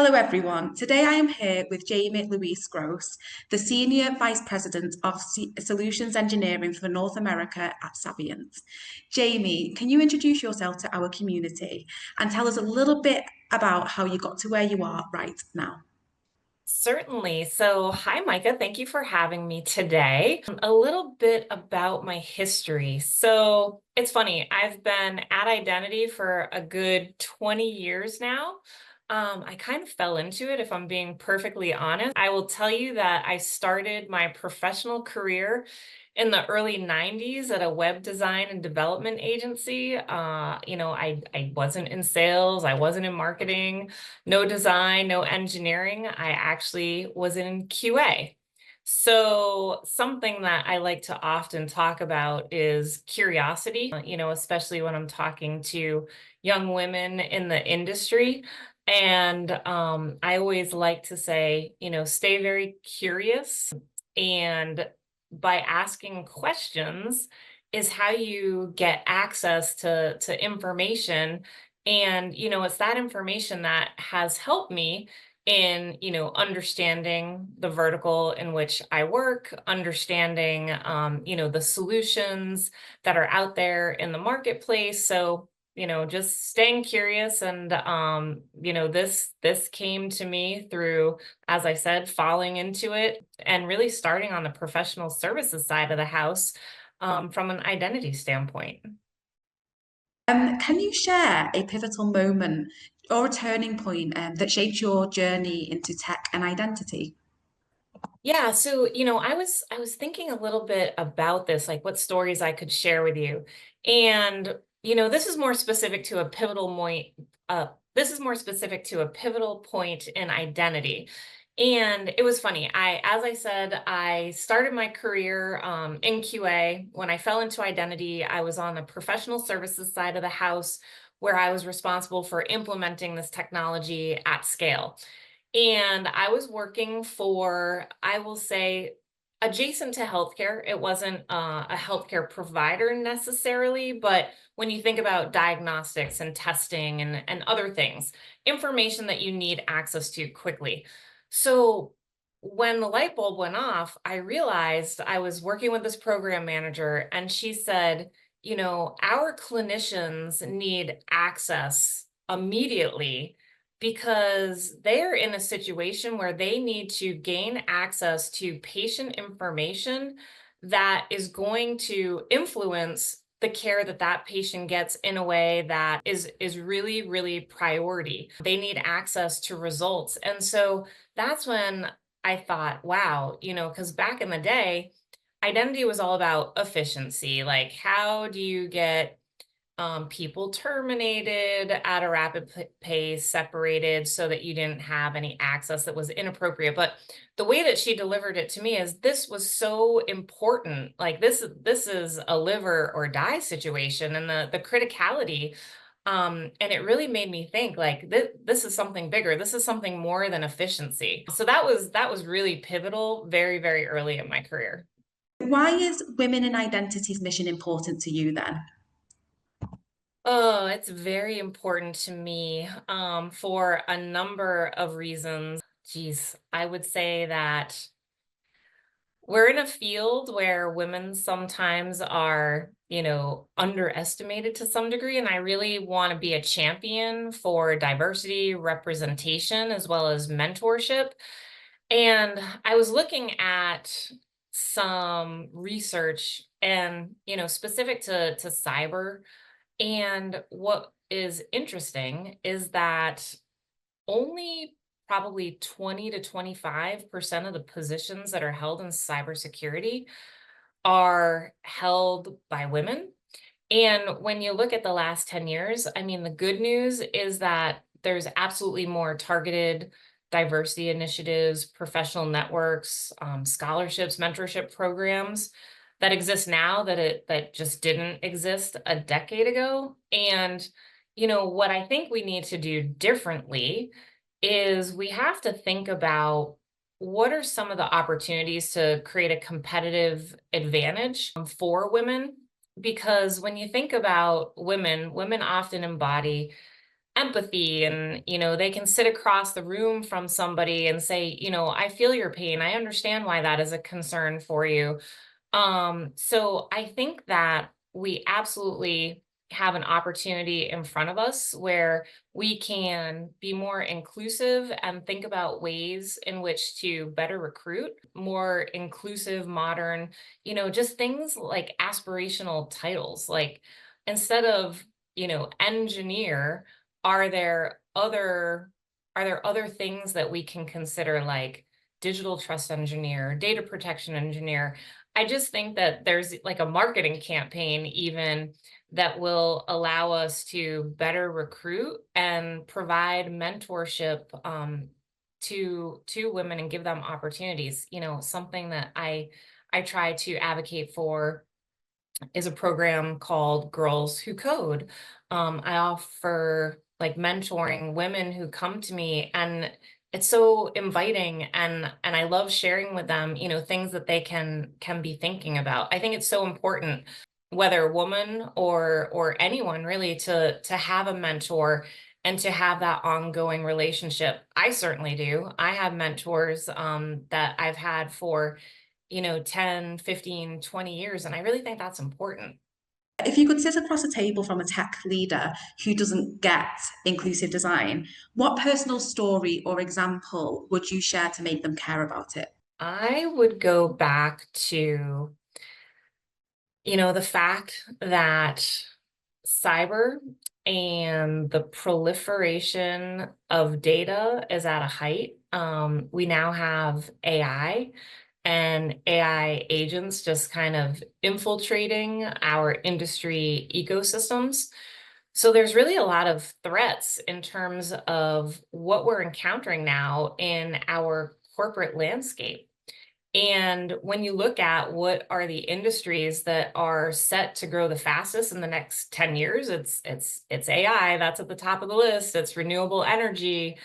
Hello, everyone. Today I am here with Jaime Lewis-Gross, the Senior Vice President of Solutions Engineering for North America at Saviynt. Jaime, can you introduce yourself to our community and tell us a little bit about how you got to where you are right now? Certainly. So, hi, Micah. Thank you for having me today. A little bit about my history. So, it's funny, I've been at Identity for a good 20 years now. I kind of fell into it, if I'm being perfectly honest. I will tell you that I started my professional career in the early 90s at a web design and development agency. I wasn't in sales, I wasn't in marketing, no design, no engineering. I actually was in QA. So something that I like to often talk about is curiosity, especially when I'm talking to young women in the industry. And I always like to say, stay very curious. And by asking questions is how you get access to information. And, it's that information that has helped me in, understanding the vertical in which I work, understanding, the solutions that are out there in the marketplace. So, just staying curious. And, this came to me through, as I said, falling into it and really starting on the professional services side of the house, from an identity standpoint. Can you share a pivotal moment or a turning point that shaped your journey into tech and identity? Yeah, so I was thinking a little bit about this, like what stories I could share with you. And this is more specific to a pivotal point. This is more specific to a pivotal point in identity. And it was funny. As I said, I started my career in QA. When I fell into identity, I was on the professional services side of the house, where I was responsible for implementing this technology at scale. And I was working for, I will say, adjacent to healthcare. It wasn't a healthcare provider necessarily, but when you think about diagnostics and testing and other things, information that you need access to quickly. So when the light bulb went off, I realized I was working with this program manager, and she said, our clinicians need access immediately because they're in a situation where they need to gain access to patient information that is going to influence the care that that patient gets in a way that is really really priority. They need access to results. And so that's when I thought, wow, because back in the day, identity was all about efficiency. Like, how do you get people terminated at a rapid pace, separated so that you didn't have any access that was inappropriate. But the way that she delivered it to me is this was so important. Like, this is a live or die situation, and the criticality. And it really made me think, like, this is something bigger. This is something more than efficiency. So that was really pivotal, very, very early in my career. Why is women in identity's mission important to you then? Oh, it's very important to me, for a number of reasons. Geez, I would say that we're in a field where women sometimes are, underestimated to some degree. And I really want to be a champion for diversity, representation, as well as mentorship. And I was looking at some research and, specific to cyber. And what is interesting is that only probably 20 to 25% of the positions that are held in cybersecurity are held by women. And when you look at the last 10 years, I mean, the good news is that there's absolutely more targeted diversity initiatives, professional networks, scholarships, mentorship programs that exist now that just didn't exist a decade ago. And what I think we need to do differently is we have to think about what are some of the opportunities to create a competitive advantage for women. Because when you think about women, women often embody empathy, and they can sit across the room from somebody and say, I feel your pain, I understand why that is a concern for you. So I think that we absolutely have an opportunity in front of us where we can be more inclusive and think about ways in which to better recruit more inclusive, modern, just things like aspirational titles. Like instead of, engineer, are there other things that we can consider, like digital trust engineer, data protection engineer? I just think that there's like a marketing campaign even that will allow us to better recruit and provide mentorship to women and give them opportunities. Something that I try to advocate for is a program called Girls Who Code. I offer like mentoring women who come to me, and it's so inviting, and I love sharing with them, things that they can be thinking about. I think it's so important, whether a woman or anyone really, to have a mentor and to have that ongoing relationship. I certainly do. I have mentors that I've had for 10, 15, 20 years. And I really think that's important. If you could sit across a table from a tech leader who doesn't get inclusive design, what personal story or example would you share to make them care about it? I would go back to, the fact that cyber and the proliferation of data is at a height. We now have AI and AI agents just kind of infiltrating our industry ecosystems. So there's really a lot of threats in terms of what we're encountering now in our corporate landscape. And when you look at what are the industries that are set to grow the fastest in the next 10 years, it's AI, that's at the top of the list. It's renewable energy,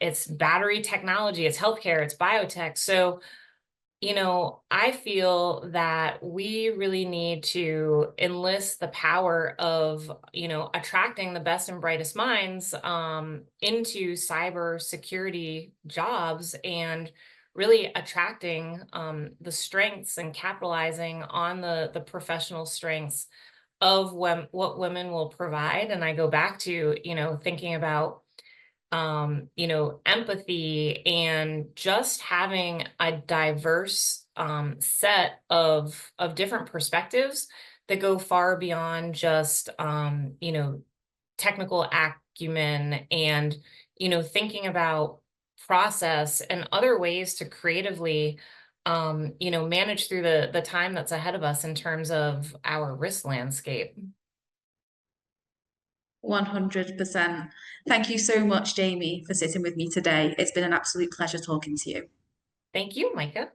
it's battery technology, it's healthcare, it's biotech. So I feel that we really need to enlist the power of, attracting the best and brightest minds into cybersecurity jobs, and really attracting the strengths and capitalizing on the professional strengths of what women will provide. And I go back to, thinking about empathy and just having a diverse set of different perspectives that go far beyond just technical acumen, and thinking about process and other ways to creatively manage through the time that's ahead of us in terms of our risk landscape. 100%. Thank you so much, Jamie, for sitting with me today. It's been an absolute pleasure talking to you. Thank you, Micah.